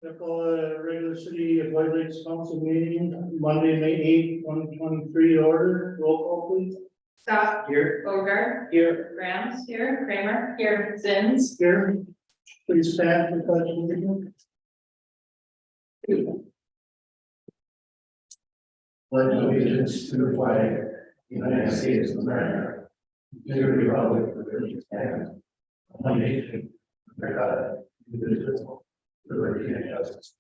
I call a regular city of White Lakes Council meeting, Monday, May 8th, 2023 order. Roll call please. Scott. Here. Bogart. Here. Grams here. Kramer. Here. Zins. Here. Please stand for pledge of allegiance. Pledge allegiance to the flag of the United States of America, to the republic for which it stands, one nation, under God, indivisible, with liberty and justice.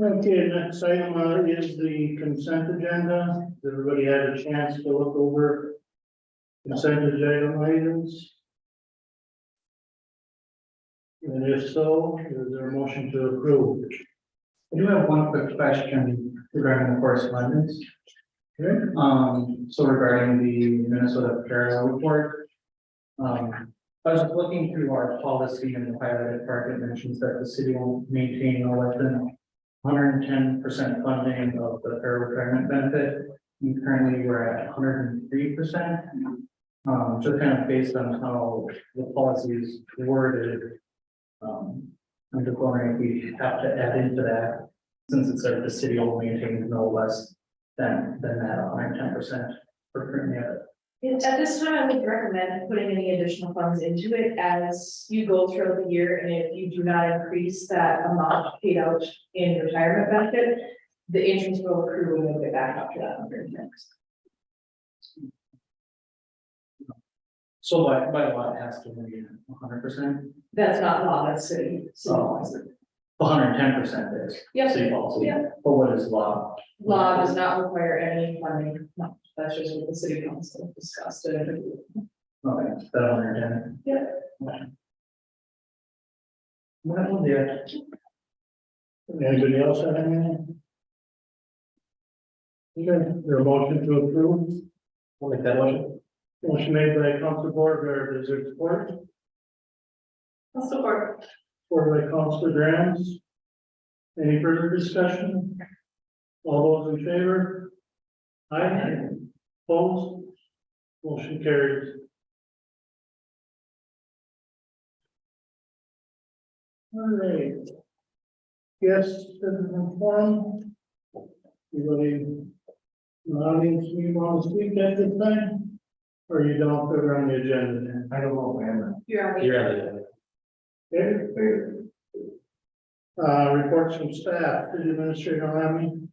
Okay, next item is the consent agenda. Everybody had a chance to look over consent agenda items. And if so, is there a motion to approve? I do have one quick question regarding the correspondence. Okay. So regarding the Minnesota Parallel report. I was looking through our policy and the highlighted part, it mentions that the city will maintain no less than 110% funding of the para-retirement benefit. And currently we're at 103%. Just kind of based on how the policy is worded. I'm just wondering if we have to add into that, since it said the city will maintain no less than that 110% for currently at it. At this time, I would recommend putting any additional funds into it as you go throughout the year, and if you do not increase that amount paid out in retirement benefit, the interest will accrue and we'll get back up to that 110%. So by law, it has to be 100%. That's not law, that's city. Oh, 110% is. Yep. City policy. Yeah. But what is law? Law does not require any funding, no, that's just what the city council discussed. Okay, that 110. Yeah. Well, yeah. Anybody else have anything? Okay, is there a motion to approve? I'll make that motion. Motion made by Councilor Borger, is there support? I'll support. Supported by Councilor Grams. Any further discussion? All those in favor? Aye. Opposed? Motion carries. All right. Yes, citizen forum. Anybody in the audience you want to speak at this time? Or you don't put it on the agenda then? I don't know, man. You're on. Okay. Reports from staff, city administrator Lemmy.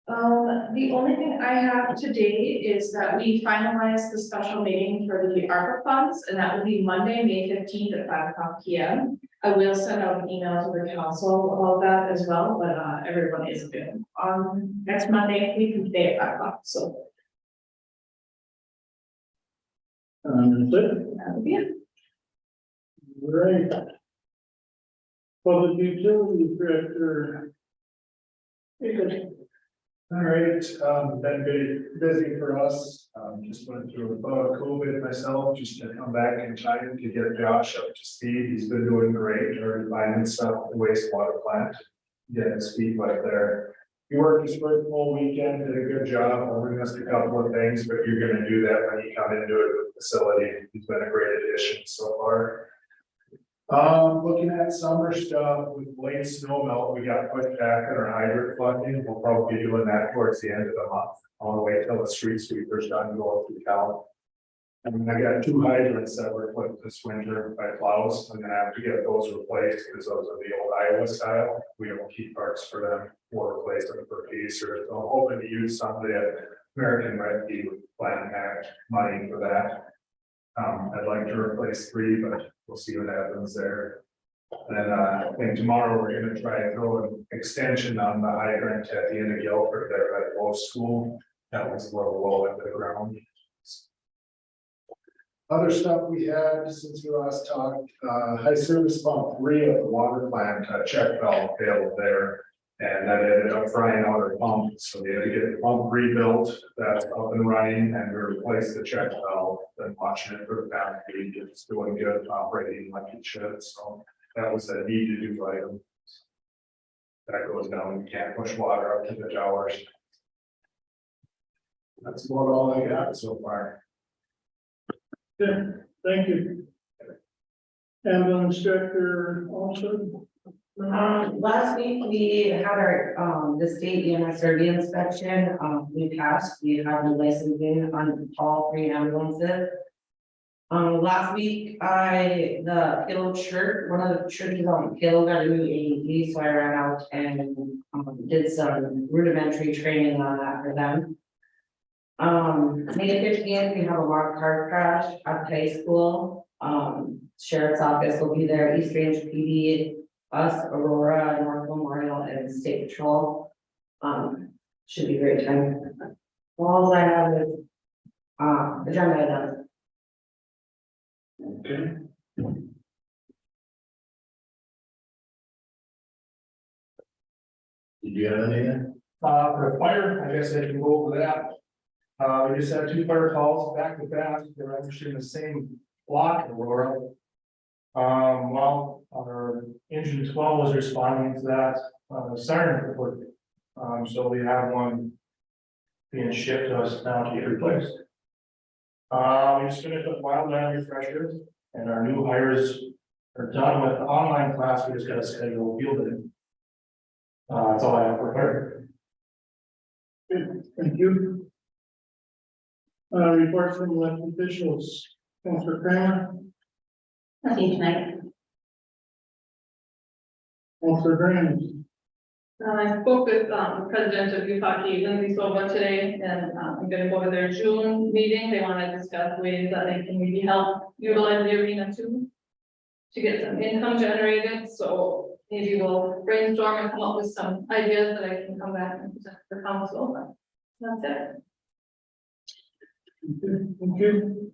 The only thing I have today is that we finalized the special meeting for the ARPA funds, and that will be Monday, May 15th at 5:00 p.m. I will send out an email to the council about that as well, but everyone is available on next Monday, we can stay at 5:00, so That's it. that will be it. Right. Public Utilities Director. All right, been very busy for us. Just went through a bug of COVID myself, just to come back in time to get Josh up to speed. He's been doing great, already finding stuff at the wastewater plant. Getting his feet wet there. He worked his first full weekend, did a good job. We missed a couple of things, but you're gonna do that when you come into it with the facility. He's been a great addition so far. Looking at summer stuff with late snow melt, we got pushed back on our hydrant flooding. We'll probably be doing that towards the end of the month. I want to wait till the street sweepers done going through town. And I got 2 hydrants that were put this winter by plows. I'm gonna have to get those replaced because those are the old Iowa style. We don't keep parts for them or replace them for piece, or so I'm hoping to use some of the American Rescue Plan Act money for that. I'd like to replace 3, but we'll see what happens there. And I think tomorrow we're gonna try and throw an extension on the hydrant at the end of Guilford there at Low School. That was a little low into the ground. Other stuff we had since we last talked, high service pump 3 at the water plant, check valve failed there. And that ended up frying out our pump, so we had to get the pump rebuilt, that's up and running, and we replaced the check valve. Been watching it for the past week, it's doing good, operating like it should, so that was a need to do item. That goes down, you can't push water up to the towers. That's about all I got so far. Good, thank you. Ambulance director also. Last week, we had our, the state EMS survey inspection, we passed, we have the licensing on all 3 ambulances. Last week, the Kill shirt, one of the churches on Kill got a new AED, so I ran out and, did some rudimentary training on that for them. May 15th, we have a mock car crash at the high school, sheriff's office will be there, East Range PD, us, Aurora, North Memorial, and State Patrol. Should be a great time. All I have is, agenda items. Okay. Did you have anything? For fire, I guess I can go over that. We just had 2 fire calls back to back, they're actually in the same block, Aurora. Well, our engine 12 was responding to that, siren report. So we have one being shipped to us now to get replaced. We just finished up wildland refreshers, and our new hires are done with the online class, we just got to schedule a field day. That's all I have for fire. Good, thank you. Reports from elected officials, Councilor Kramer, Nothing tonight. Councilor Graham, I spoke with the president of UPAC, Lindsay Silva today, and I'm gonna go to their June meeting. They want to discuss ways that they can maybe help utilize the arena too, to get some income generated. So maybe we'll brainstorm and come up with some ideas that I can come back and present to the council. That's it. thank you.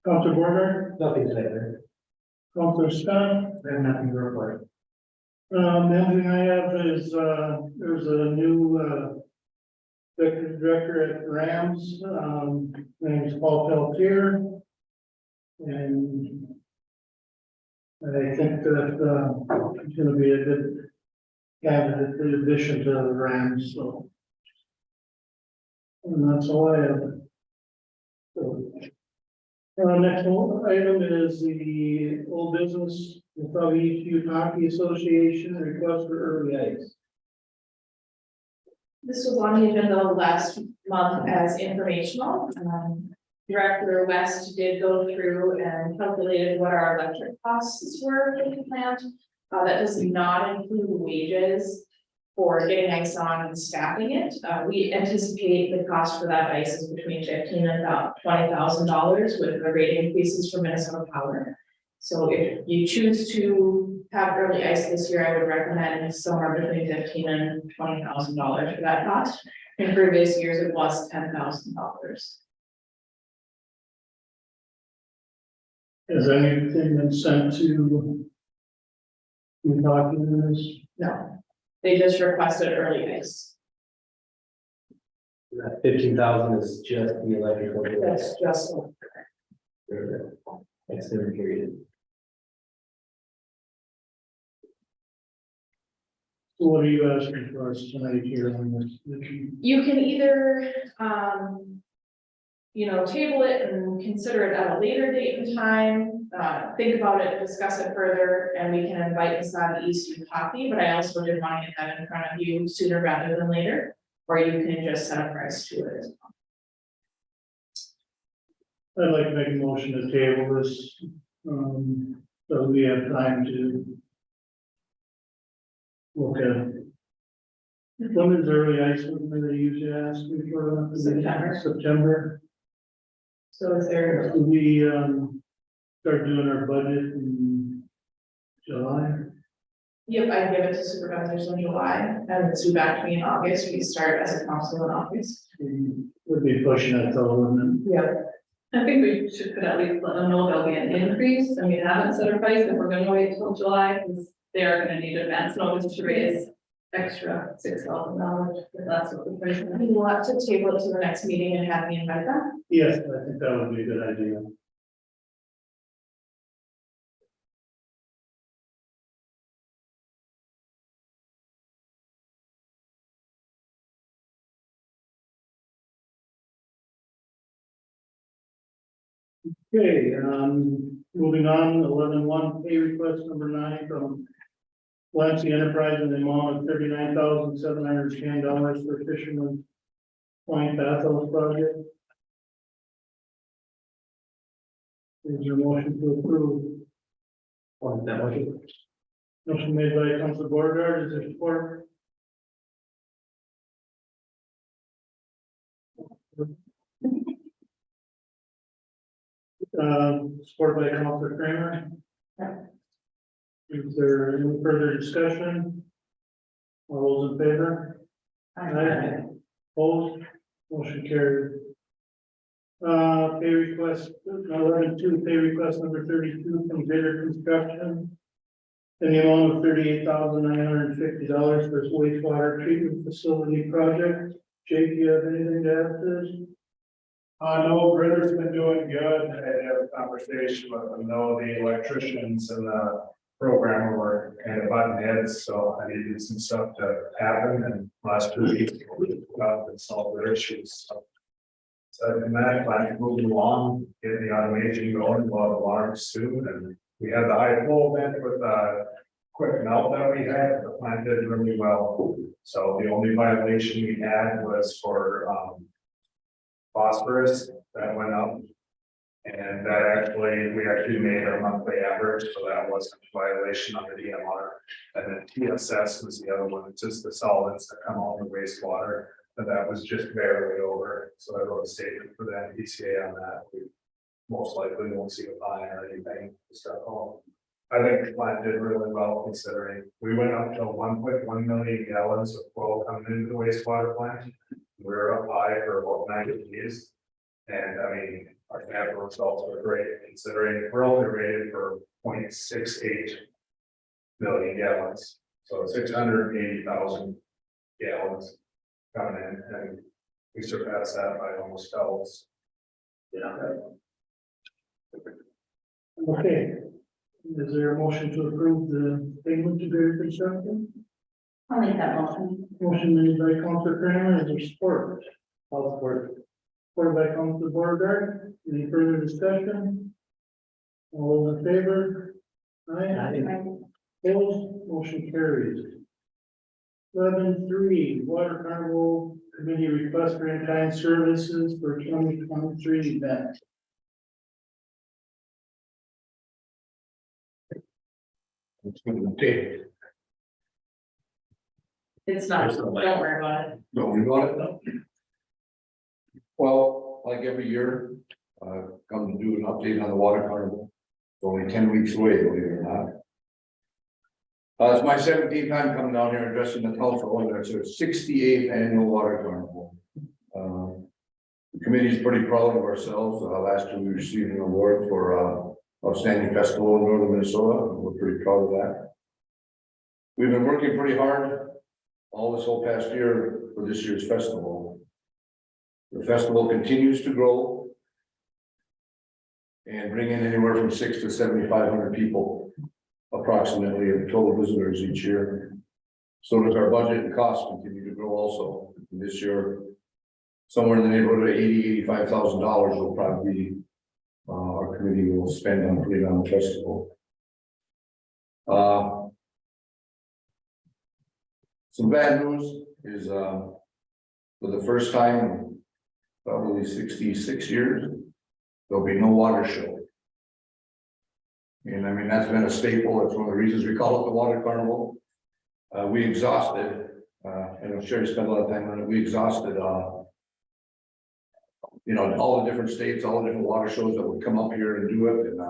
Councilor Border, Nothing tonight. Councilor Scott. I have nothing to report. The only thing I have is, there's a new, executive director at Rams, name's Paul Peltier. And I think that, he's gonna be a good candidate in addition to the Rams, so. And that's all I have. So, next item is the old business, the Valley East Hockey Association request for early ice. This was on the agenda last month as informational. Director West did go through and calculated what our electric costs were for the plant. That does not include wages for getting ice on and staffing it. We anticipate the cost for that ice is between $15,000 and about $20,000 with the rate increases for Minnesota Power. So if you choose to have early ice this year, I would recommend somewhere between $15,000 and $20,000 for that cost. In previous years, it was $10,000. Has anything been sent to you talking this? No, they just requested early ice. That 15,000 is just the electrical. That's just. Extended period. So what are you asking for us tonight here on this? You can either, table it and consider it at a later date and time, think about it, discuss it further, and we can invite Masada East Youth Hockey, but I also did want to get that in front of you sooner rather than later, or you can just set a price to it. I'd like to make a motion to table this, so we have time to look at it. When is early ice, when they usually ask me for? September. September. So is there, We, start doing our budget in July. yep, I give it to supervisors in July, and it's due back to me in August, we start as a council in August. We'll be pushing that till, and then, Yeah. I think we could at least let them know there'll be an increase, I mean, I haven't set a price, if we're gonna wait till July, because they are gonna need advance notice to raise extra $6,000, if that's what the price is. You want to table it to the next meeting and have me invite them? yes, I think that would be a good idea. Okay, moving on, 11-1 pay request number 9 from Lansing Enterprise in the amount of $39,710 for Fisherman Point Bathhouse project. Is there a motion to approve? On that motion. Motion made by Council Bordeaux, is there support? Supported by Councilor Kramer. Is there any further discussion? All those in favor? Aye. Opposed? Motion carried. Pay request, 11-2, pay request number 32 from Bidder Construction. In the amount of $38,950 for its wastewater treatment facility project. Jake, do you have anything to add to this? No, Britter's been doing good. I had a conversation with them, know the electricians and the programmer were kind of button heads, so I needed some stuff to happen and last 2 weeks. Got and solve their issues. So in that, I'm moving along, getting the automation going, a lot of alarms soon, and we had the high flow event with quick melt that we had, the plant did really well. So the only violation we had was for phosphorus that went up. And that we actually made our monthly average, so that wasn't a violation under the DMR. And then TSS was the other one, it's just the solids that come out of the wastewater, but that was just barely over. So I wrote a statement for the NPCA on that. We most likely won't see a fine or anything, stuff. I think the plant did really well considering we went up to 1.1 million gallons of flow coming into the wastewater plant. We were up high for about 90 days. And I mean, our sample results were great considering we're only rated for 0.68 million gallons. So 680,000 gallons coming in, and we surpassed that by almost doubles. Yeah. Okay. Is there a motion to approve the payment to Bidder Construction? I'll make that motion. Motion made by Councilor Kramer, is there support? All support. Supported by Councilor Bordeaux. Any further discussion? All those in favor? Aye. Opposed? Motion carries. 11-3, Water Carnival Committee request for in-kind services for 2023 event. It's not, don't worry about it. Don't worry about it now. Well, like every year, come to do an update on the water carnival. It's only 10 weeks away, believe it or not. It's my 17th time coming down here addressing the council, and it's our 68th annual water carnival. The committee is pretty proud of ourselves. Last year we received an award for outstanding festival in northern Minnesota, and we're pretty proud of that. We've been working pretty hard all this whole past year for this year's festival. The festival continues to grow and bring in anywhere from 600 to 7,500 people approximately in total visitors each year. So does our budget and costs continue to grow also. This year, somewhere in the neighborhood of $80,000 to $85,000 will probably be our committee will spend on putting on the festival. Some bad news is for the first time in probably 66 years, there'll be no water show. And I mean, that's been a staple. That's one of the reasons we call it the Water Carnival. We exhausted, and Sherry spent a lot of time on it. We exhausted, you know, all the different states, all the different water shows that would come up here and do it. And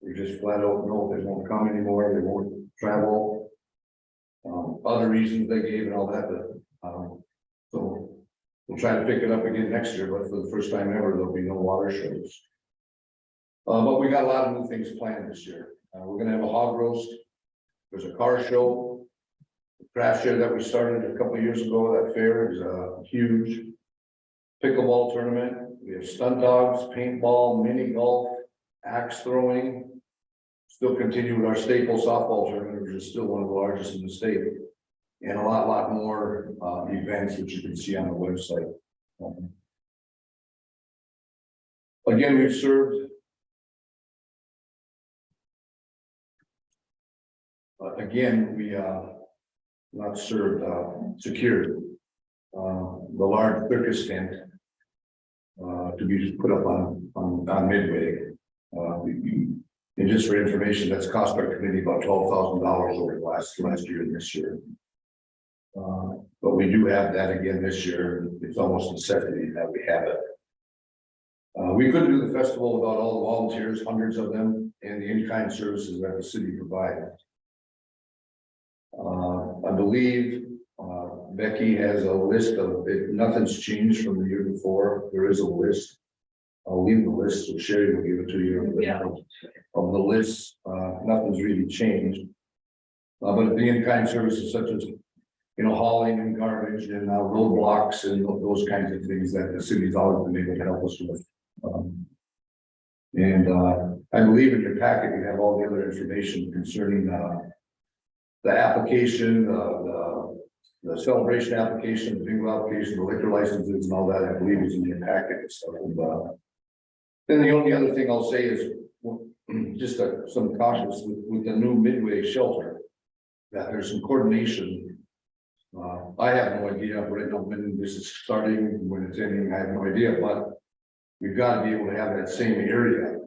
we just flat out know they won't come anymore. They won't travel. Other reasons they gave and all that. But, so we'll try to pick it up again next year. But for the first time ever, there'll be no water shows. But we got a lot of new things planned this year. We're going to have a hog roast. There's a car show. The craft show that we started a couple of years ago. That fair is huge. Pickleball tournament. We have stunt dogs, paintball, mini golf, axe throwing. Still continue with our staple softball tournament, which is still one of the largest in the state. And a lot more events which you can see on the website. Again, we've served. Again, we, not served, secured, the large circus tent. To be put up on Midway. And just for information, that's cost our committee about $12,000 over the last year and this year. But we do have that again this year. It's almost a necessity that we have it. We couldn't do the festival without all the volunteers, hundreds of them, and the in-kind services that the city provides. I believe Becky has a list of, if nothing's changed from the year before, there is a list. I'll leave the list, so Sherry will give it to you. Yeah. Of the list, nothing's really changed. But the in-kind services such as, hauling and garbage and roadblocks and those kinds of things that the city's always been able to help us with. I believe in your packet, you have all the other information concerning the application, the celebration application, the bingo application, the liquor licenses and all that, I believe is in your packet. So, then the only other thing I'll say is just some cautious with the new Midway shelter, that there's some coordination. I have no idea when this is starting, when it's ending, I have no idea, but we've got to be able to have that same area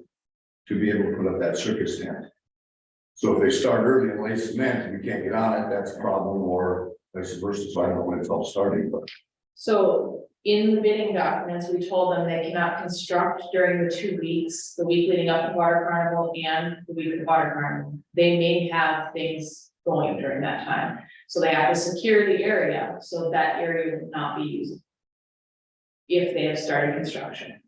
to be able to put up that circus tent. So if they start early and lay cement and we can't get on it, that's a problem, or vice versa. So I don't know when it's all starting, but. So in the bidding documents, we told them they cannot construct during the 2 weeks, the week leading up to Water Carnival and the week of the Water Carnival. They may have things going during that time. So they have to secure the area so that area would not be used if they have started construction.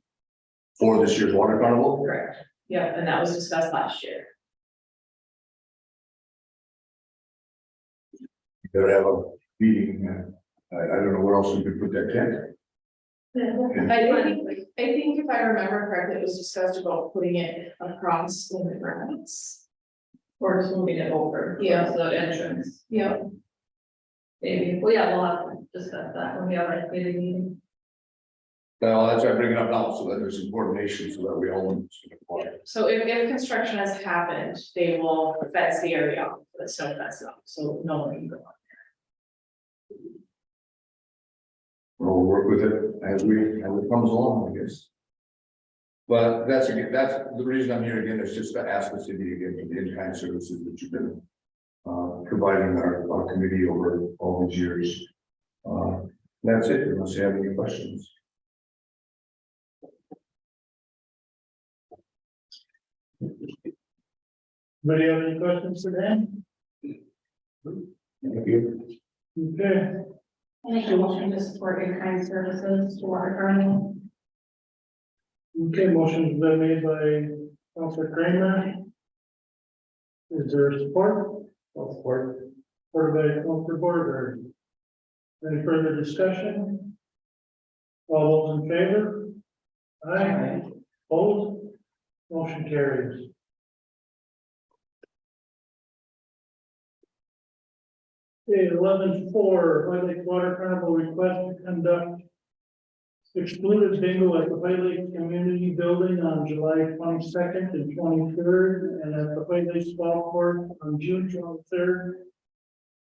For this year's water carnival? Correct. Yeah, and that was discussed last year. You gotta have a meeting. I don't know where else we could put that tent. I think if I remember correctly, it was discussed about putting it across the grounds. Or just moving it over. Yeah. So the entrance, Yeah. maybe, well, yeah, we'll have to discuss that when we have our committee meeting. Well, that's why I bring it up now, so that there's some coordination, so that we all understand. So if construction has happened, they will fence the area off, the snow fence up, so no one can go on. We'll work with it as it comes along, I guess. But that's the reason I'm here again, is just to ask the city again for the in-kind services that you've been providing our committee over all these years. That's it, unless you have any questions. Anybody have any questions for Dan? Thank you. Okay, I make a motion to support in-kind services to Water Carnival. okay, motion's been made by Councilor Kramer. Is there support? Support. Supported by Councilor Border. Any further discussion? All those in favor? Aye. Opposed? Motion carries. Okay, 11-4, White Lake Water Carnival request to conduct excluded bingo at the White Lake Community Building on July 22nd and 23rd, and at the White Lake Golf Course on June 23rd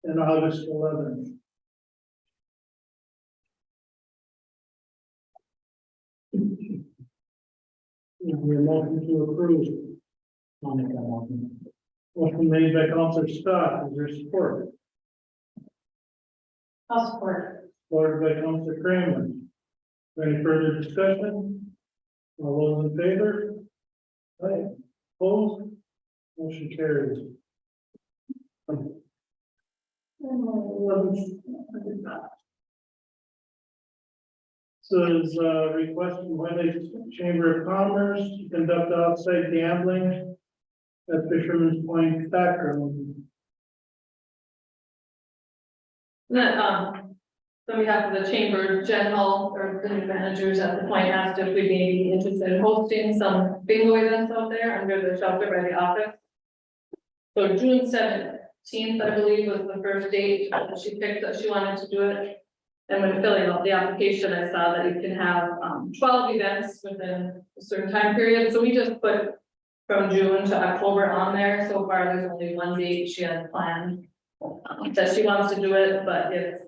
and August 11th. Is there a motion to approve? I'll make that motion. Motion made by Councilor Scott, is there support? I'll support. Supported by Councilor Kramer. Any further discussion? All those in favor? Aye. Opposed? Motion carries. Says, requesting White Lake Chamber of Commerce to conduct outside gambling at Fisherman's Point Tack Room. That, on behalf of the chamber, Jen Hall, or the new managers at the point, asked if we'd be interested in hosting some bingo events out there under the shelter by the office. So June 17th, I believe, was the first date that she picked that she wanted to do it. And when filling out the application, I saw that you can have 12 events within a certain time period, so we just put from June to October on there. So far, there's only one date she has planned that she wants to do it, but if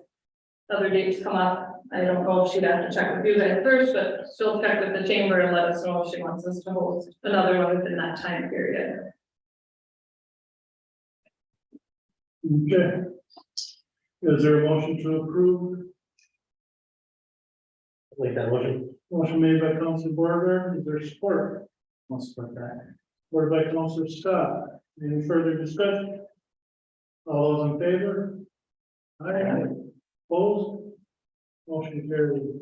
other dates come up, I don't know if she'd have to check with you guys first, but she'll check with the chamber and let us know if she wants us to host another one within that time period. Okay. Is there a motion to approve? Make that motion. Motion made by Council Borger, is there support? I'll support that. Supported by Council Scott. Any further discussion? All those in favor? Aye. Opposed? Motion carried.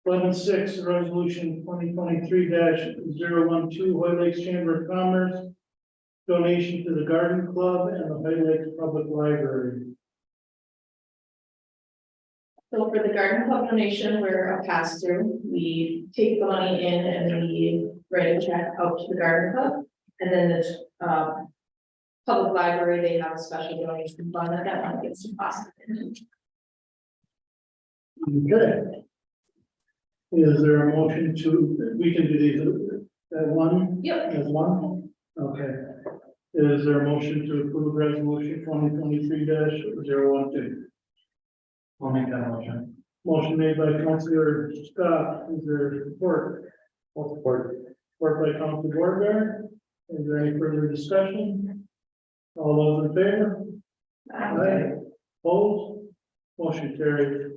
11.6, resolution 2023-012, White Lakes Chamber of Commerce. Donation to the Garden Club and the White Lakes Public Library. So for the garden club donation, we're a pass through. We take the money in and we write a check out to the garden club. And then the public library, they have a special donation fund that money gets deposited. Okay. Is there a motion to, we can do these at one? Yep. As one? Okay. Is there a motion to approve resolution 2023-012? I'll make that motion. Motion made by Councilor Scott, is there support? I'll support. Support by Councilor Borger. Is there any further discussion? All those in favor? Aye. Opposed? Motion carried.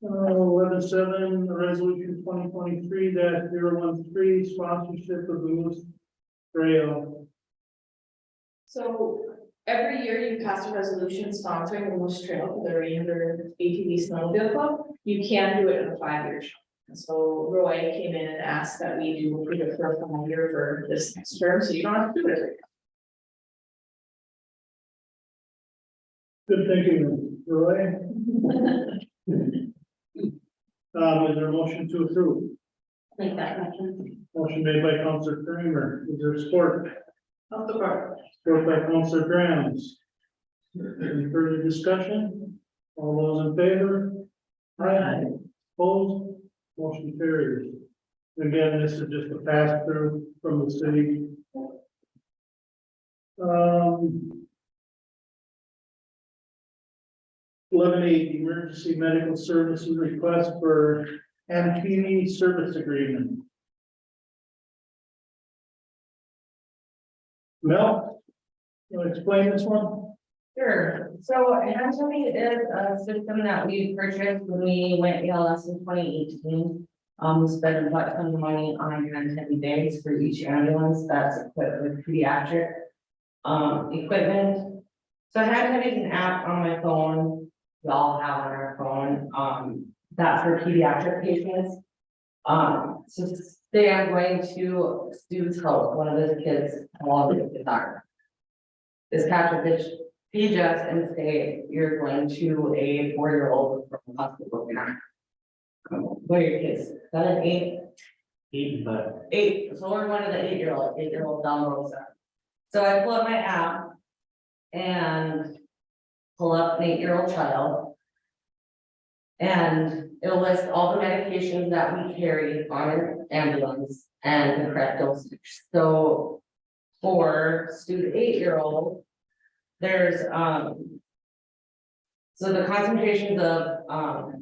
Eleven seven, resolution 2023-013, sponsorship of the Moose Trail. So every year you pass a resolution sponsoring the Moose Trail for the Ranger ATV Snowmobile Club. You can do it in a 5-year term. And so Roy came in and asked that we do approve it for a 5 year for this next term, so you don't have to do it every Good thinking, Roy. Is there a motion to approve? Make that motion. Motion made by Councilor Kramer, is there support? Of the board. Support by Councilor Grams. Any further discussion? All those in favor? Aye. Opposed? Motion carries. Again, this is just a pass through from the city. 11.8, emergency medical services request for MTV service agreement. Mel, you want to explain this one? Sure, so Anthony is a system that we purchased when we went ELS in 2018. We spent about a ton of money on heavy bags for each ambulance that's equipped with pediatric equipment. So I had having an app on my phone, we all have on our phone, that's for pediatric patients. So today I'm going to Stu's Hope, one of his kids, along with the doctor. This Patrick feed us and say, you're going to a 4-year-old from the hospital now. What are your kids, 7, 8? 8, but 8, so we're one of the 8-year-old down the road. So I pull up my app and pull up an 8-year-old child. And it'll list all the medications that we carry on our ambulance and the correct dosage. So for Stu, 8-year-old, there's so the concentrations of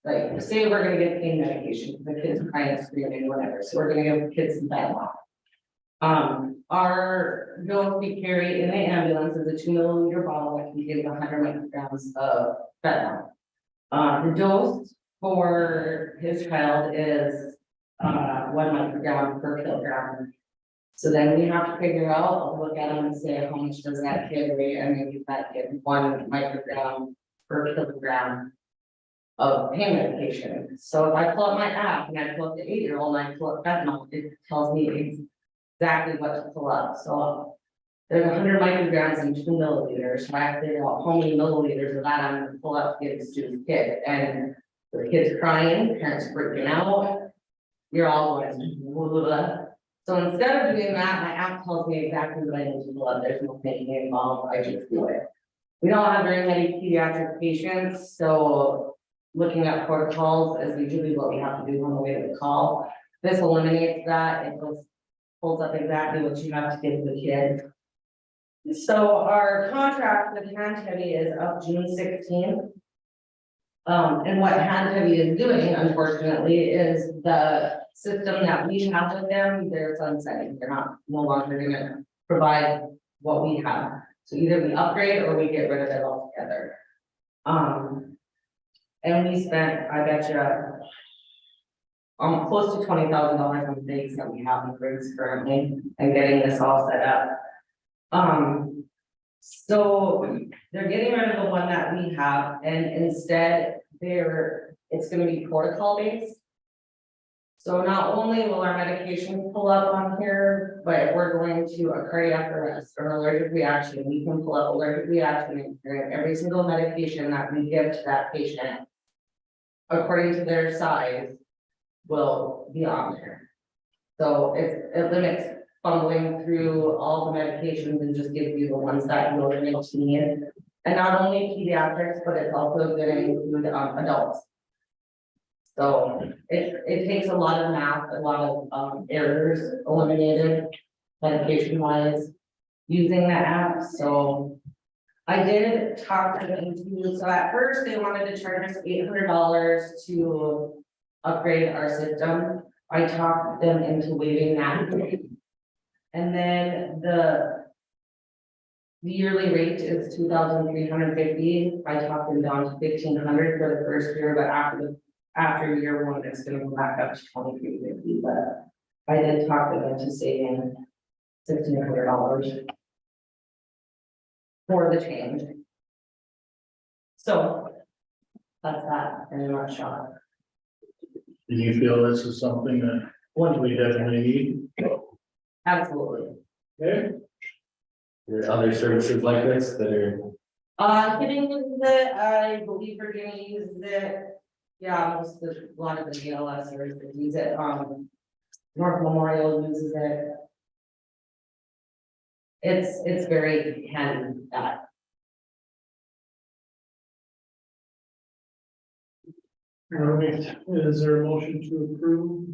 like say we're gonna give pain medication, the kids are crying, screaming, whatever, so we're gonna give kids some Tylenol. Our dose we carry in the ambulance is a 2 milliliter bottle that can give 100 micrograms of fentanyl. The dose for his child is 1 microgram per kilogram. So then we have to figure out, look at them and say, how much does that kid weigh, and then give that kid 1 microgram per kilogram of pain medication. So if I pull up my app and I pull up the 8-year-old and I pull up fentanyl, it tells me exactly what to pull up. So there's 100 micrograms in 2 milliliters. So I have to figure out how many milliliters of that I'm going to pull up to give this to the kid. And the kid's crying, parents freaking out. You're all going, blah, blah, blah. So instead of doing that, my app tells me exactly what I need to do, there's no thinking involved, I just do it. We don't have very many pediatric patients, so looking at protocols is usually what we have to do on the way to the call. This eliminates that, it just pulls up exactly what you have to give the kid. So our contract with Hand Heavy is up June 16th. And what Hand Heavy is doing, unfortunately, is the system that we have with them, they're sunsetting, they're no longer gonna provide what we have. So either we upgrade or we get rid of it altogether. And we spent, I bet you, close to $20,000 on things that we have in Griggs currently and getting this all set up. So they're getting rid of the one that we have and instead it's gonna be protocol based. So not only will our medication pull up on here, but if we're going to a cardiac arrest or allergic reaction, we can pull up allergic reaction and every single medication that we give to that patient, according to their size, will be on there. So it limits fumbling through all the medications and just gives you the ones that you really need. And not only pediatrics, but it's also going to include adults. So it takes a lot of math, a lot of errors eliminated medication wise using the app. So I did talk to them too. So at first they wanted to charge us $800 to upgrade our system. I talked them into waiving that. And then the yearly rate is $2,350. I talked them down to $1,500 for the first year, but after year one, it's gonna go back up to $2,350. But I did talk to them to saving $1,600 for the change. So that's that in a nutshell. Do you feel this is something that we definitely need? Absolutely. Okay, There are other services like this that are, Getting uses it, I believe Virginia uses it. Yeah, a lot of the GLS services use it, North Memorial uses it. It's very handy that. all right, is there a motion to approve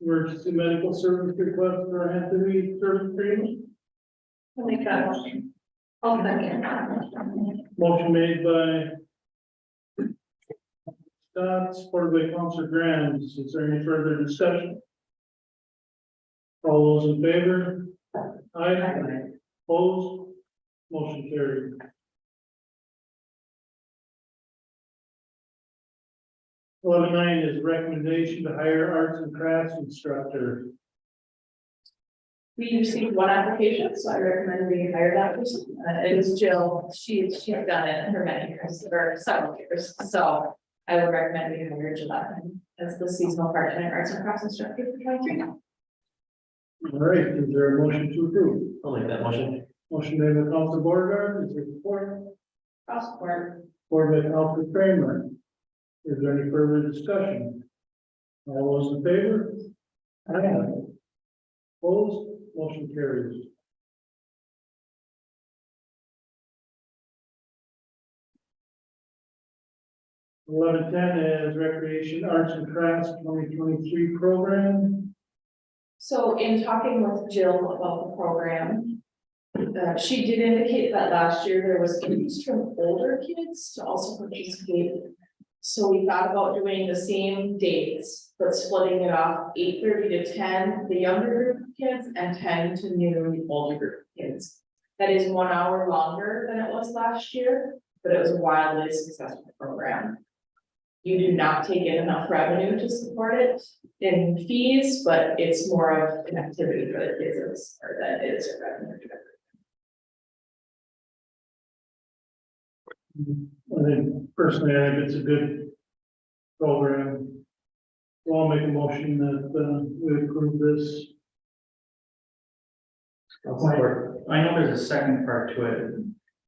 emergency medical service request for Anthony service agreement? I'll make that motion. I'll second. Motion made by Scott, supported by Councilor Graham. Is there any further discussion? All those in favor? Aye. Opposed? Motion carried. 11.9 is recommendation to hire arts and crafts instructor. We received one application, so I recommend we hire that person. It is Jill. She's done it for many years, or several years. So I would recommend we hire Jill as the seasonal part-time arts and crafts instructor for 23. All right, is there a motion to approve? I'll make that motion. Motion made by Councilor Borger, is there support? I'll support. Supported by Councilor Kramer. Is there any further discussion? All those in favor? Aye. Opposed? Motion carries. (11.10) is recreation arts and crafts 2023 program. So in talking with Jill about the program, she did indicate that last year there was interest from older kids to also participate. So we thought about doing the same dates, but splitting it off 8:30 to 10, the younger group of kids, and 10 to noon, the older group of kids. That is 1 hour longer than it was last year, but it was a wildly successful program. You do not take in enough revenue to support it in fees, but it's more of an activity for the kids than it is a revenue driver. I think personally, I think it's a good program. So I'll make a motion that we approve this. I'll support. I know there's a second part to it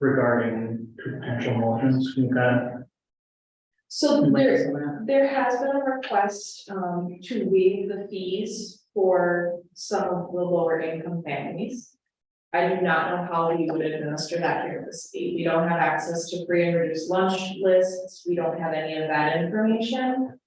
regarding potential motions. Can you kind of? So there has been a request to waive the fees for some of the lower income families. I do not know how we would administer that here at the city. We don't have access to free and reduced lunch lists. We don't have any of that information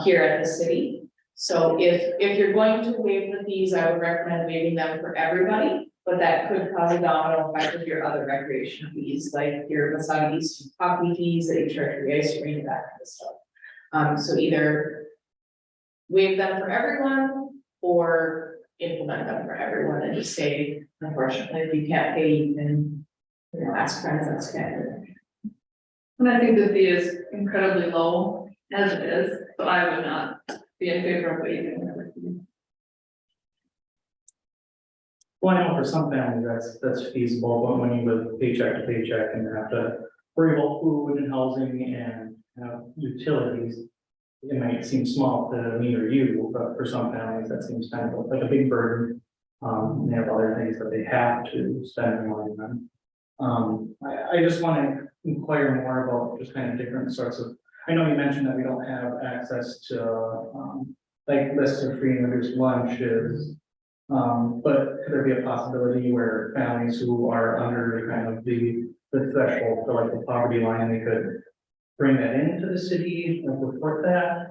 here at the city. So if you're going to waive the fees, I would recommend waiving them for everybody, but that could cause a domino effect with your other recreation fees, like your Wasabi's coffee fees that you charge for the ice cream, that kind of stuff. So either waive them for everyone or implement them for everyone and just say, unfortunately, if you can't pay, you can, ask friends, that's kind And I think the fee is incredibly low as it is, so I would not be in favor of waiving everything. Well, I know for some families, that's feasible, but when you live paycheck to paycheck and have to worry about food and housing and, utilities, it might seem small to me or you, but for some families, that seems kind of like a big burden. They have other things that they have to spend money on. I just want to inquire more about just kind of different sorts of, I know you mentioned that we don't have access to, like lists of free and reduced lunches. But could there be a possibility where families who are under kind of the threshold for like the poverty line, they could bring that into the city and report that?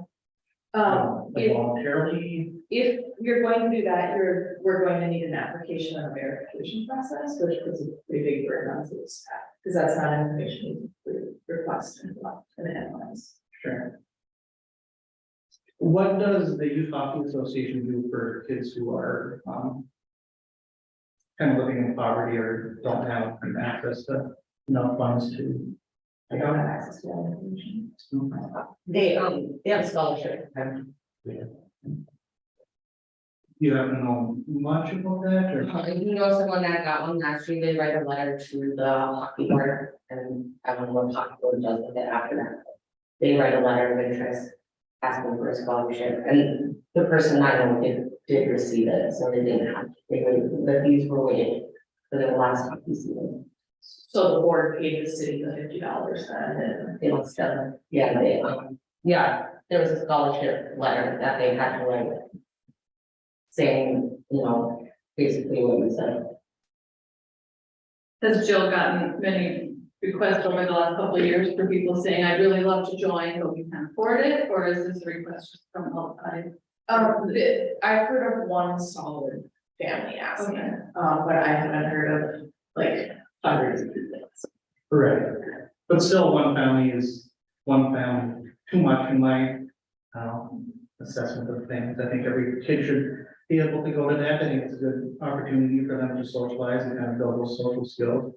Like of. voluntarily? If you're going to do that, we're going to need an application and a verification process, which puts a pretty big burden on the staff, because that's not information we request and analyze. Sure. What does the Youth Hockey Association do for kids who are, kind of living in poverty or don't have access to enough funds to? I don't have access to that information. They have scholarship. You haven't known much about that, or? You know someone that got one, actually, they write a letter to the hockey board, and I don't know what hockey board does with it after that. They write a letter of interest, asking for a scholarship, and the person I know did receive it, so they didn't have, the fees were waived for the last hockey season. So the board paid the city the $50 then, and It was still, yeah, there was a scholarship letter that they had to write. Saying, basically what you said. Has Jill gotten many requests over the last couple of years for people saying, I'd really love to join, but we can't afford it, or is this a request just from outside? I've heard of one solid family asking, Okay. but I haven't heard of like hundreds of people. Right, but still, one family too much in my, assessment of things. I think every kid should be able to go to that. I think it's a good opportunity for them to socialize and kind of build those social skills.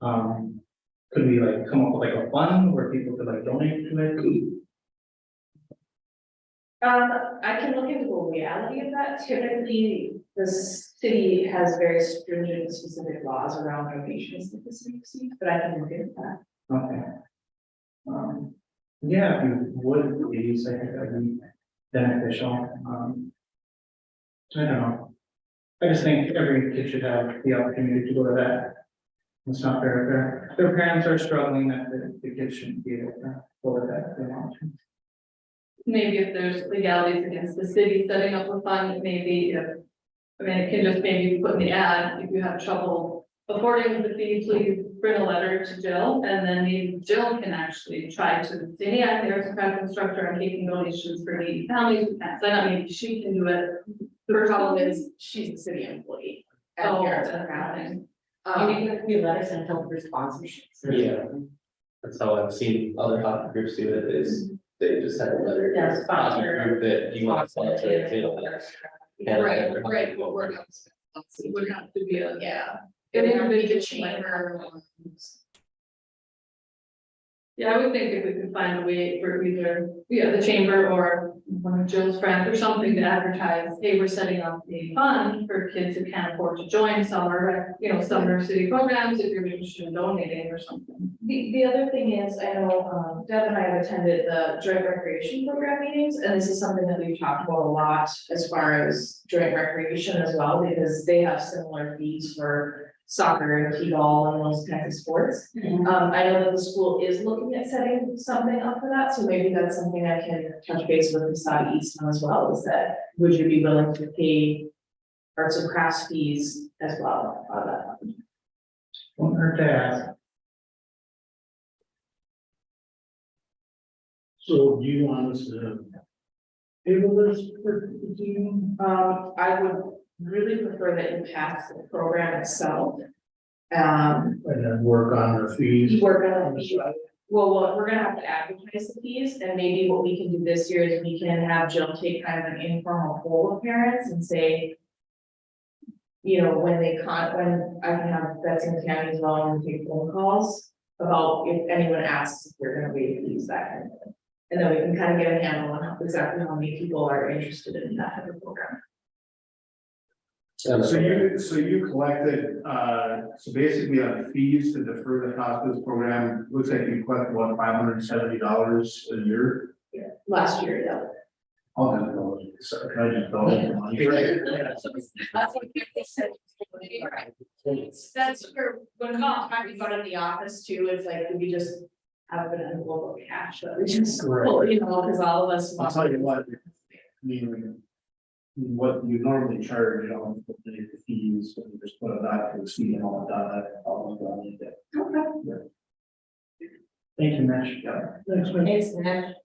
Could we like come up with like a fund where people could like donate to it? I can look into the legality of that. Typically, the city has very stringent specific laws around donations that the city receives, but I can look into that. Okay. Yeah, if you would, please, I think that'd be beneficial. I don't know. I just think every kid should have the opportunity to go to that. It's not fair if their parents are struggling, that the kids shouldn't be able to go to that if they want to. Maybe if there's legalities against the city setting up a fund, maybe it can just maybe put in the ad, if you have trouble affording the fee, please bring a letter to Jill, and then maybe Jill can actually try to say, yeah, there's a craft instructor, I'm taking donations for needy families, who can't sign up, maybe she can do it. The problem is, she's a city employee. And Oh, parents that's are having. Maybe there could be letters sent out for sponsorships. Yeah. That's how I've seen other hockey groups do it, is they just have a letter. Yeah, sponsor. Group that you want to sponsor it, too. And Right, but we're not, it would have to be a. Yeah. It It would would be be the just like- chamber. Yeah, I would think if we could find a way for either, the chamber or one of Jill's friends or something to advertise, hey, we're setting up a fund for kids who can't afford to join summer, summer city programs, if you're interested in donating or something. The other thing is, I know, Deb and I have attended the joint recreation program meetings, and this is something that we've talked about a lot as far as joint recreation as well, because they have similar fees for soccer and t-ball and those kinds of sports. I know that the school is looking at setting something up for that, so maybe that's something I can touch base with the Saudi East on as well, is that, would you be willing to pay arts and crafts fees as well on that? Won't hurt to ask. So do you want us to table this for the evening? I would really prefer that you pass the program itself. And then work on the fees? We're gonna be, well, we're gonna have to advertise the fees, and maybe what we can do this year is we can have Jill take kind of an informal poll of parents and say, you know, when I can have Betsy and Tammy as well, and take phone calls about if anyone asks if we're gonna waive fees, that kind of thing. And then we can kind of get a handle on exactly how many people are interested in that type of program. So you collected, so basically on fees to defer the cost of this program, looks like you collected what, $570 a year? Last year, yeah. Oh, no, sorry, I just don't have the money. That's what they said. That's for, when I'm talking about in the office too, it's like, we just have an envelope of cash that we just pull, you know, because all of us. I'll tell you what, I mean, what you normally charge, for the fees, and you just put a back to the fee and all that, all of that. Okay. Thank you, Mitch. Next one. Thanks, Mitch.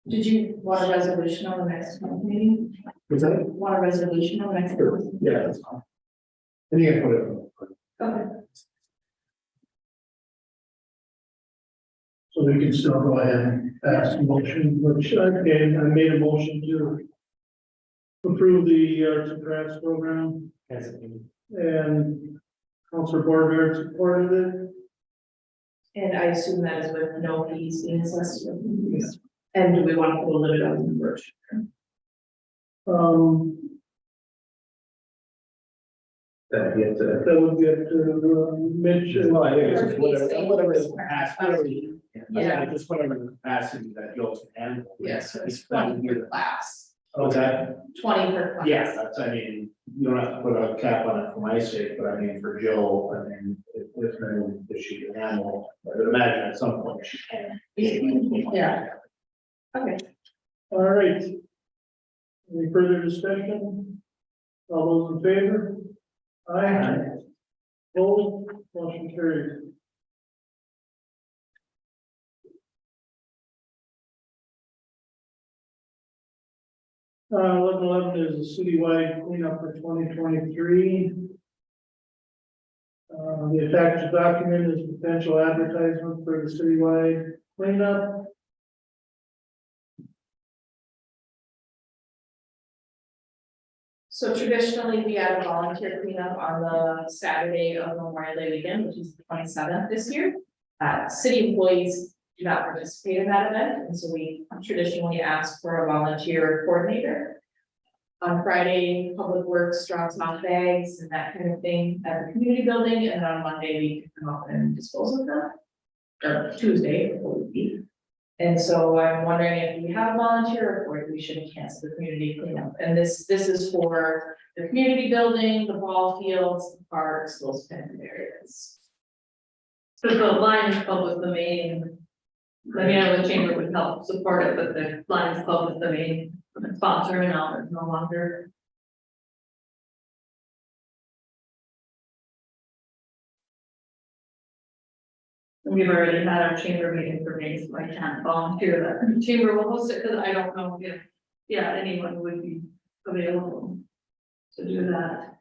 Did you want a resolution on the next meeting? Was that? Want a resolution on the next? meeting? Yeah, that's fine. And you can put it. Okay. So we can still go ahead and pass the motion, which I made a motion to approve the arts and crafts program, and Councilor Bordeaux supported it. And I assume that is with no fees being assessed. And do we want to put a limit on the number? That we have to. That would get to Mitch. Well, I think it's just whatever is passed, really. Yeah. Just whatever capacity that you'll handle. Yes, so it's That 20 would be per the- class, Oh, that, 20 per class. yeah, that's, I mean, you don't have to put a cap on it for my sake, but I mean, for Jill, I mean, if she can handle, I would imagine at some point she can. Yeah. Okay. All right. Any further discussion? All those in favor? Aye. Opposed, motion carried. $11 is a citywide cleanup for 2023. The attached document is potential advertisement for the citywide cleanup. So traditionally, we have a volunteer cleanup on the Saturday of Memorial Day weekend, which is the 27th this year. City employees do not participate in that event, and so we traditionally ask for a volunteer coordinator. On Friday, Public Works drops off bags and that kind of thing at the community building, and on Monday, we can come up and dispose of them. Or Tuesday, it would be. And so I'm wondering if we have a volunteer or if we should cancel the community cleanup. And this is for the community building, the ball fields, the parks, those kind of areas. So the Lions Club was the main, I mean, I know the chamber would help support it, but the Lions Club is the main sponsor and now it's no longer. We've already had our chamber meeting for May, so I can't volunteer that the chamber will host it, because I don't know if, yeah, anyone would be available to do that.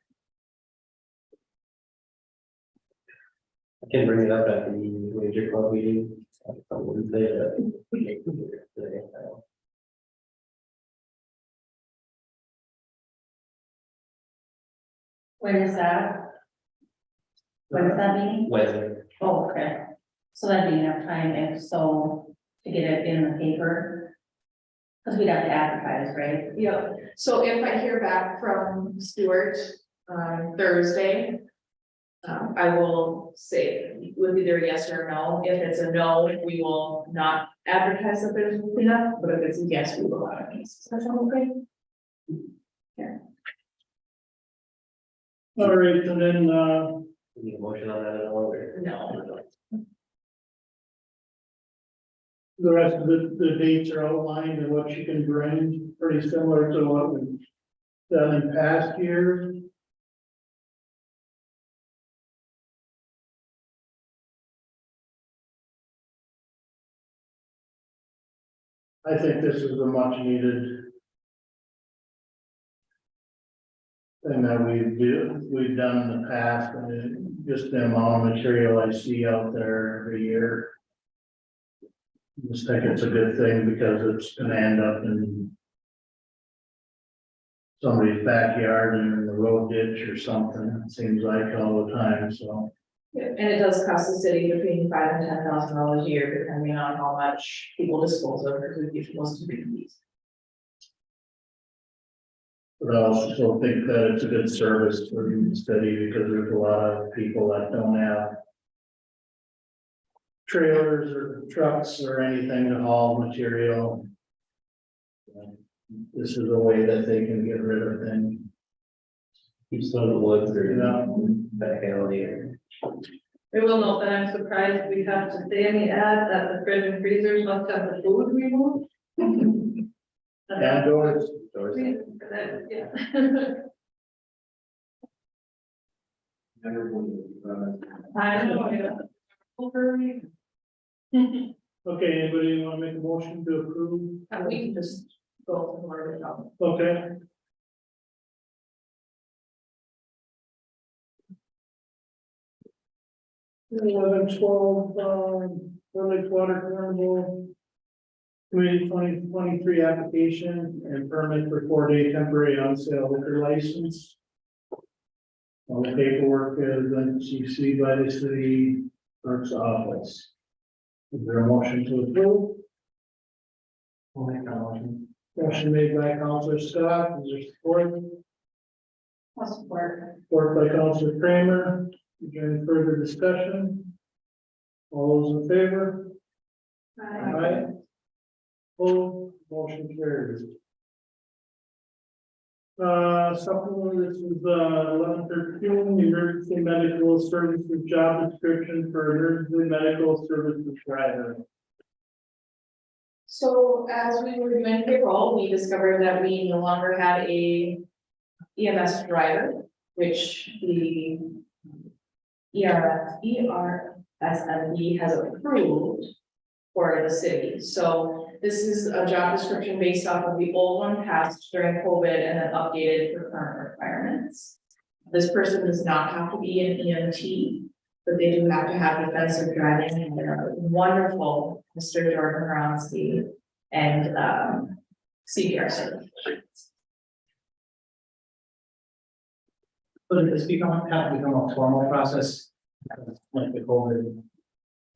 I can bring it up at the major club meeting. I wouldn't say that. When is that? When is that meeting? Wednesday. Oh, okay. So that'd be enough time, if so, to get it in the paper? Because we'd have to advertise, right? Yeah, so if I hear back from Stuart on Thursday, I will say with either a yes or a no. If it's a no, we will not advertise that there's a cleanup, but if it's a yes, we will advertise. Does that sound okay? Yeah. All right, and then, We need a motion on that at all, or? No. the rest of the dates are outlined and what you can bring, pretty similar to what we've done in past years. I think this is a much needed thing that we've done in the past, and just the amount of material I see out there every year. Just think it's a good thing because it's gonna end up in somebody's backyard and in the road ditch or something, it seems like all the time, so. And it does cost the city between $5,000 and $10,000 a year, depending on how much people dispose of, because we get most of these. But I also think that it's a good service for the city because there's a lot of people that don't have trailers or trucks or anything to haul material. This is a way that they can get rid of things. Keep some in the woods or, Yeah. back alley or. I will note that I'm surprised we have to say in the ad that the fridge and freezers must have the food removed. And doors, Yeah. I know, yeah. Over me. okay, anybody want to make a motion to approve? And we can just go for it. Okay. Eleven, 12, Lake Water Carnival. Committee 2023 application and permit for 4-day temporary on sale liquor license. All the paperwork is then CC by the city clerk's office. Is there a motion to approve? We'll make that motion. Motion made by Counselor Scott, is there support? I'll support. Support by Counselor Kramer. Is there any further discussion? All those in favor? Aye. Full motion carries. Supplement, this is 11/13, emergency medical services job description for emergency medical services driver. So as we were doing payroll, we discovered that we no longer had a EMS driver, which the ERSMD has approved for the city. So this is a job description based off of the old one passed during COVID and then updated for current requirements. This person does not have to be an EMT, but they do have to have defensive driving, and they're wonderful, Mr. Jordan Ronsky and CPR certifications. So did this have to become a formal process? Like the COVID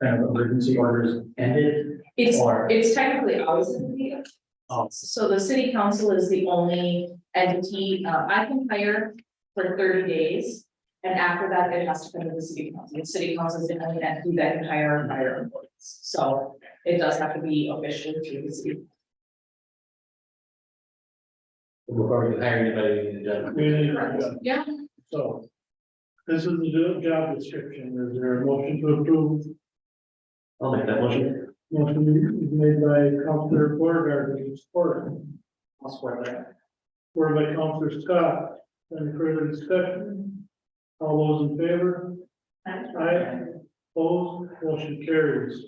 kind of emergency orders ended? Or- It's technically always in the. Oh. So the city council is the only entity, I can hire for 30 days. And after that, it has to come to the city council. The city council is the only entity that can hire and fire employees. So it does have to be officially through the city. Before we can hire anybody, we need a job. Yeah, So this is the job description. Is there a motion to approve? I'll make that motion. Motion is made by Counselor Borgard, support. I'll support that. Supported by Counselor Scott. Any further discussion? All those in favor? Aye. Opposed, motion carries.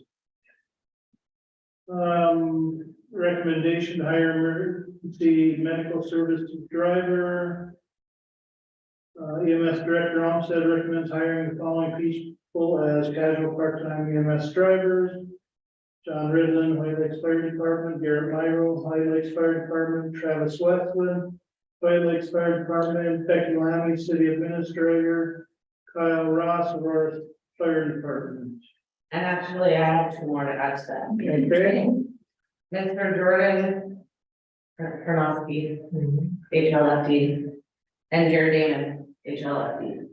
Recommendation to hire emergency medical services driver. EMS Director Olmsted recommends hiring the following people as casual part-time EMS drivers. John Ridlin, White Lakes Fire Department, Garrett Myro, White Lakes Fire Department, Travis Westland, White Lakes Fire Department, Becky Lammy, City Administrator, Kyle Ross, Aurora Fire Department. And actually, I have two more to add to that. Okay, Mr. Jordan Karnowski, HLFD, and Jared Damon, HLFD.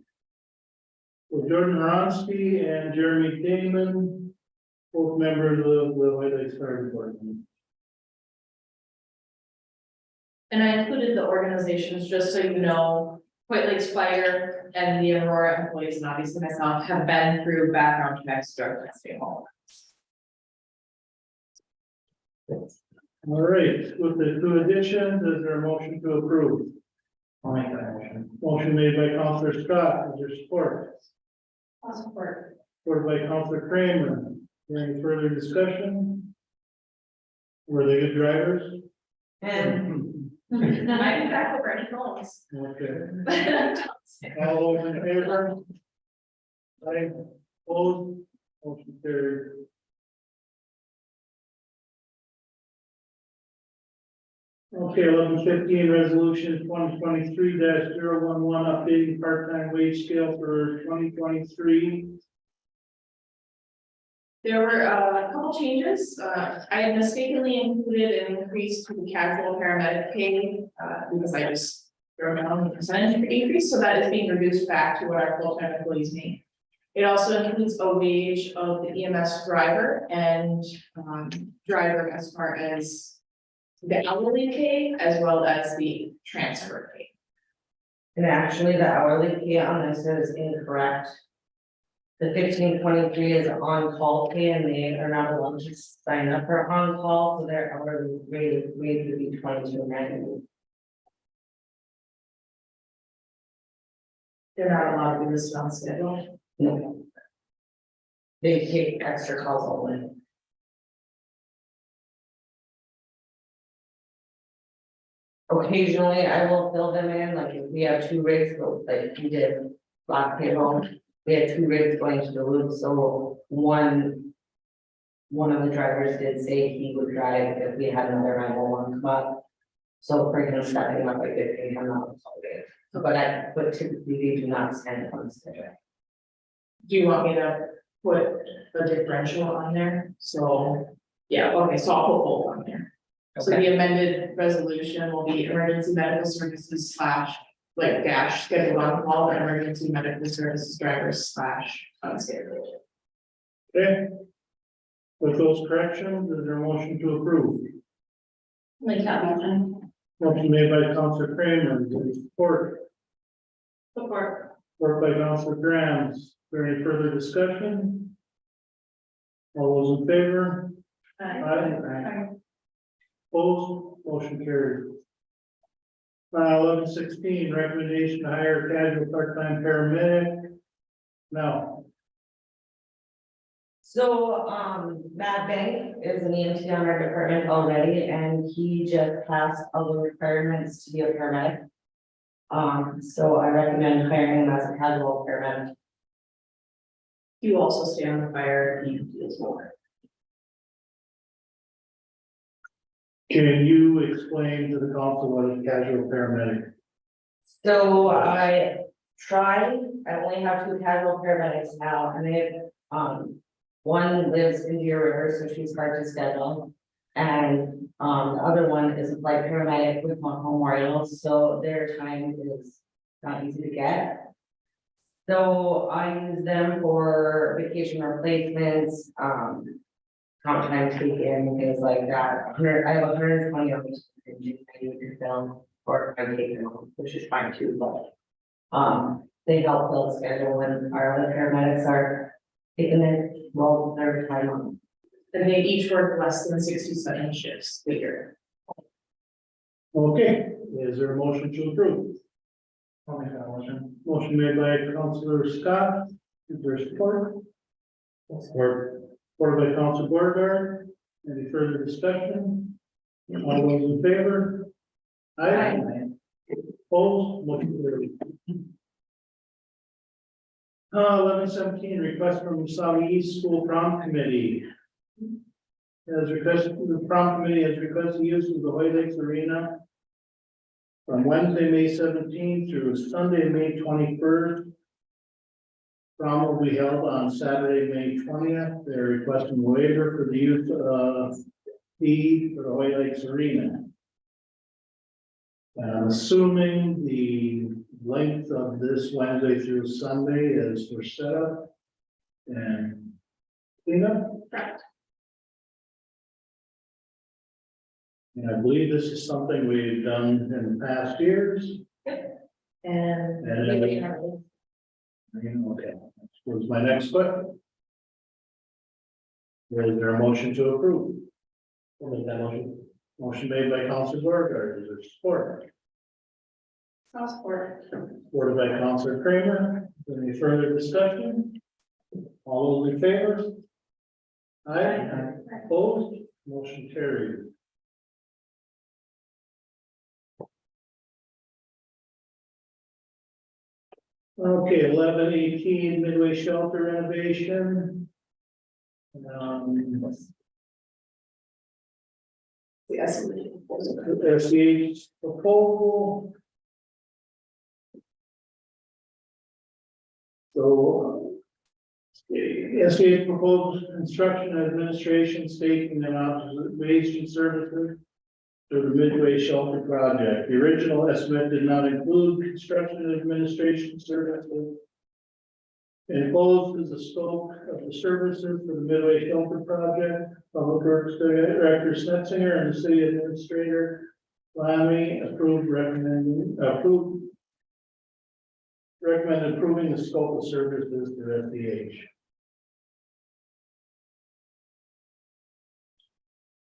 well, Jordan Ronsky and Jeremy Damon, both members of the White Lakes Fire Department. and I included the organizations just so you know, White Lakes Fire and the Aurora employees, and obviously myself, have been through background checks, drug testing, all. All right, with the two additions, is there a motion to approve? I'll make that motion. Motion made by Counselor Scott, is there support? I'll support. Supported by Counselor Kramer. Is there any further discussion? Were they good drivers? And I didn't back over any goals. Okay. All those in favor? Aye. Opposed? Motion carried. Okay, 11:15, resolution 2023 011, updating part-time wage scale for 2023. There were a couple changes. I had mistakenly included an increase to the casual paramedic pay, because I just wrote down the percentage increase, so that is being reduced back to what our full-time employees make. It also includes a wage of the EMS driver and driver as far as the hourly pay as well as the transfer pay. And actually, the hourly pay on this is incorrect. The 1523 is on-call pay, and they are not allowed to sign up for on-call, so their hourly rate would be 22.90. They're not allowed to be listed on schedule. No. They take extra calls only. Occasionally, I will fill them in, like if we have two rigs, like we did last payroll, we had two rigs going to the loop, so one of the drivers did say he would drive if we had another 911 come up. So for him stepping up, I did pay him out, but typically they do not stand on the schedule. Do you want me to put a differential on there? So, yeah, okay, so I'll put both on there. So the amended resolution will be emergency medical services / like dash scheduled on call, and emergency medical services drivers / unscheduled. Okay. With those corrections, is there a motion to approve? Like that motion. Motion made by Counselor Kramer, is there support? Support. Support by Counselor Graham. Is there any further discussion? All those in favor? Aye. Opposed, motion carried. 11:16, recommendation to hire a casual part-time paramedic. Now, So, Matt Bank is an EMT on our department already, and he just passed all the requirements to be a paramedic. So I recommend hiring him as a casual paramedic. You also stay on the fire EMT as well. can you explain to the council what is casual paramedic? So I only have two casual paramedics now, and one lives in Deer River, so she's hard to schedule. And, the other one is a flight paramedic with Mount Memorial, so their time is not easy to get. So I use them for vacation replacements, comp time taken, things like that. I have 120 hours I need to film, or I'm taking them, which is fine too, but. They help fill the schedule when our other paramedics are taking their time on. And they each work less than 67 shifts a year. Okay, is there a motion to approve? I'll make that motion. Motion made by Councilor Scott, is there support? Support. Supported by Councilor Bordegaard, any further discussion? All those in favor? Aye. Opposed, motion carried. 11:17, request from Sawi East School Prom Committee. As requested, the prom committee has requested use of the White Lakes Arena from Wednesday, May 17th through Sunday, May 21st. Prom will be held on Saturday, May 20th. They're requesting waiver for the use of fee for the White Lakes Arena. I'm assuming the length of this Wednesday through Sunday is for setup and cleanup. Correct. And I believe this is something we've done in past years. And And Okay, was my next question. Is there a motion to approve? I'll make that motion. Motion made by Councilor Borger, is there support? I'll support. Supported by Councilor Kramer. Is there any further discussion? All those in favor? Aye. Opposed? Motion carried. Okay, 11:18 Midway Shelter renovation. Yes. SCH proposal. So. SCH proposed construction administration staking and observation services. For the Midway Shelter project, the original estimate did not include construction administration services. Enclosed is the scope of the services for the Midway Shelter project. Public Works Director Snetzinger and the City Administrator Lamy recommend approving the scope of services for SDH.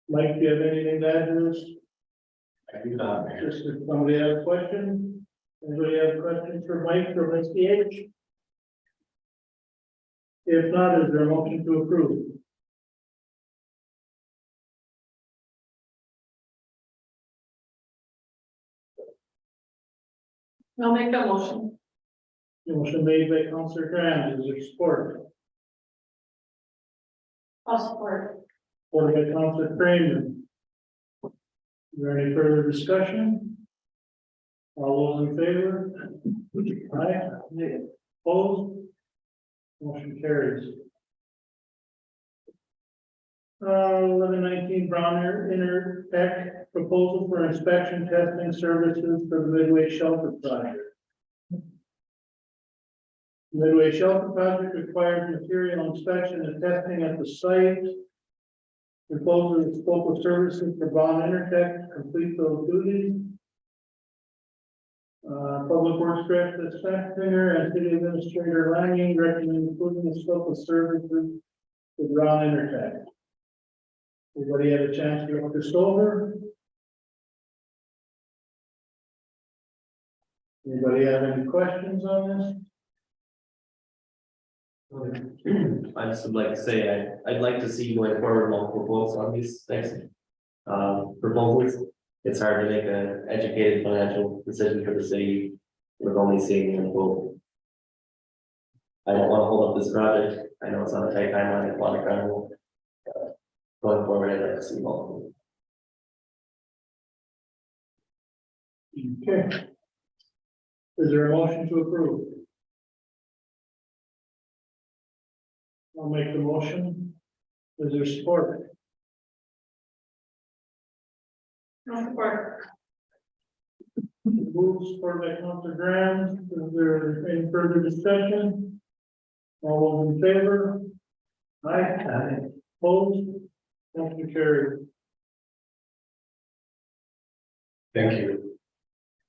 Mike, do you have anything to add to this? I do not. Just if somebody has a question, anybody have questions for Mike from SDH? If not, is there a motion to approve? I'll make that motion. Motion made by Councilor Graham, is there support? I'll support. Supported by Councilor Kramer. Is there any further discussion? All those in favor? Aye. Opposed? Motion carries. 11:19 Brown Intertech proposal for inspection testing services for the Midway Shelter project. Midway Shelter project requires material inspection and testing at the site. Proposal the scope of services for Brown Intertech to complete those duties. Public Works Director Snetzinger and City Administrator Lanning recommend approving the scope of services for Brown Intertech. Everybody had a chance to look this over? Anybody have any questions on this? I just would like to say, I'd like to see going forward multiple votes on these next proposals. It's hard to make an educated financial decision for the city with only seeing one vote. I don't want to hold up this project. I know it's on a tight timeline, it's a lot of credible. Going forward, I'd like to see multiple. Okay. Is there a motion to approve? I'll make the motion. Is there support? I'll support. Moved, supported by Councilor Graham. Is there any further discussion? All those in favor? Aye. Opposed? Motion carried. Thank you.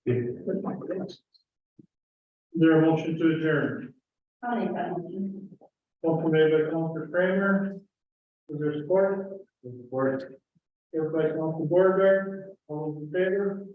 Is there a motion to adjourn? I'll make that motion. Motion made by Councilor Kramer. Is there support? Support. Supported by Councilor Borger. All those in favor?